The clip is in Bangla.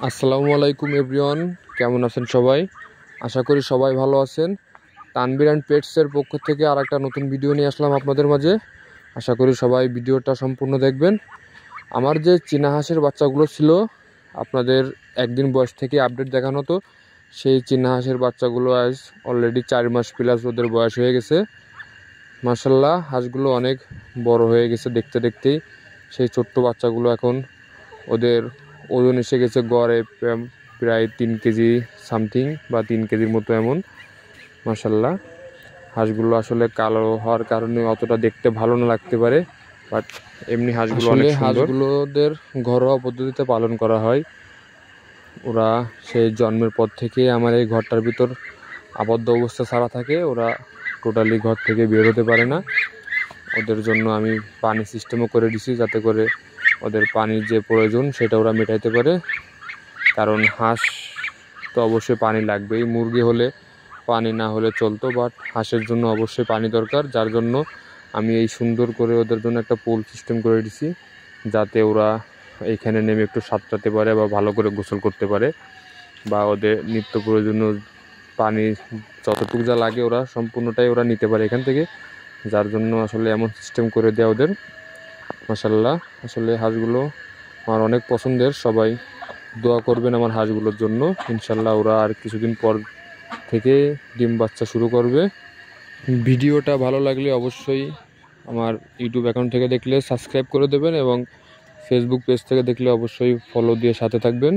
আসসালামু আলাইকুম এভরিওয়ান, কেমন আছেন সবাই? আশা করি সবাই ভালো আছেন। তানভীর অ্যান্ড পেটসের পক্ষ থেকে আর একটা নতুন ভিডিও নিয়ে আসলাম আপনাদের মাঝে। আশা করি সবাই ভিডিওটা সম্পূর্ণ দেখবেন। আমার যে চীনা হাঁসের বাচ্চাগুলো ছিল, আপনাদের একদিন বয়স থেকে আপডেট দেখানো তো, সেই চীনা হাঁসের বাচ্চাগুলো আজ অলরেডি 4 মাস প্লাস ওদের বয়স হয়ে গেছে। মাশাআল্লাহ, হাঁসগুলো অনেক বড় হয়ে গেছে দেখতে দেখতেই। সেই ছোট্ট বাচ্চাগুলো এখন ওদের ওজন এসে গেছে গড়ে প্রায় 3 কেজি সামথিং বা 3 কেজির মতো এমন। মাশাআল্লাহ, হাঁসগুলো আসলে কালো হওয়ার কারণে অতটা দেখতে ভালো না লাগতে পারে, বাট এমনি হাঁসগুলো অনেক সুন্দর। হাঁসগুলোদের ঘরোয়া পদ্ধতিতে পালন করা হয়। ওরা সেই জন্মের পর থেকে আমার এই ঘরটার ভিতর আবদ্ধ অবস্থা ছাড়া থাকে। ওরা টোটালি ঘর থেকে বের হতে পারে না। ওদের জন্য আমি পানি সিস্টেমও করে দিছি, যাতে করে ওদের পানির যে প্রয়োজন সেটা ওরা মেটাইতে পারে। কারণ হাঁস তো অবশ্যই পানি লাগবেই। মুরগি হলে পানি না হলে চলতো, বাট হাঁসের জন্য অবশ্যই পানি দরকার। যার জন্য আমি এই সুন্দর করে ওদের জন্য একটা পুল সিস্টেম করে দিছি, যাতে ওরা এইখানে নেমে একটু সাঁতরাতে পারে বা ভালো করে গোসল করতে পারে, বা ওদের নিত্য প্রয়োজনীয় পানি যতটুকু যা লাগে ওরা সম্পূর্ণটাই ওরা নিতে পারে এখান থেকে। যার জন্য আসলে এমন সিস্টেম করে দেওয়া ওদের। মাশাআল্লাহ, আসলে হাঁসগুলো আমার অনেক পছন্দের। সবাই দোয়া করবেন আমার হাঁসগুলোর জন্য। ইনশাল্লাহ ওরা আর কিছুদিন পর থেকে ডিম বাচ্চা শুরু করবে। ভিডিওটা ভালো লাগলে অবশ্যই আমার ইউটিউব অ্যাকাউন্ট থেকে দেখলে সাবস্ক্রাইব করে দেবেন, এবং ফেসবুক পেজ থেকে দেখলে অবশ্যই ফলো দিয়ে সাথে থাকবেন।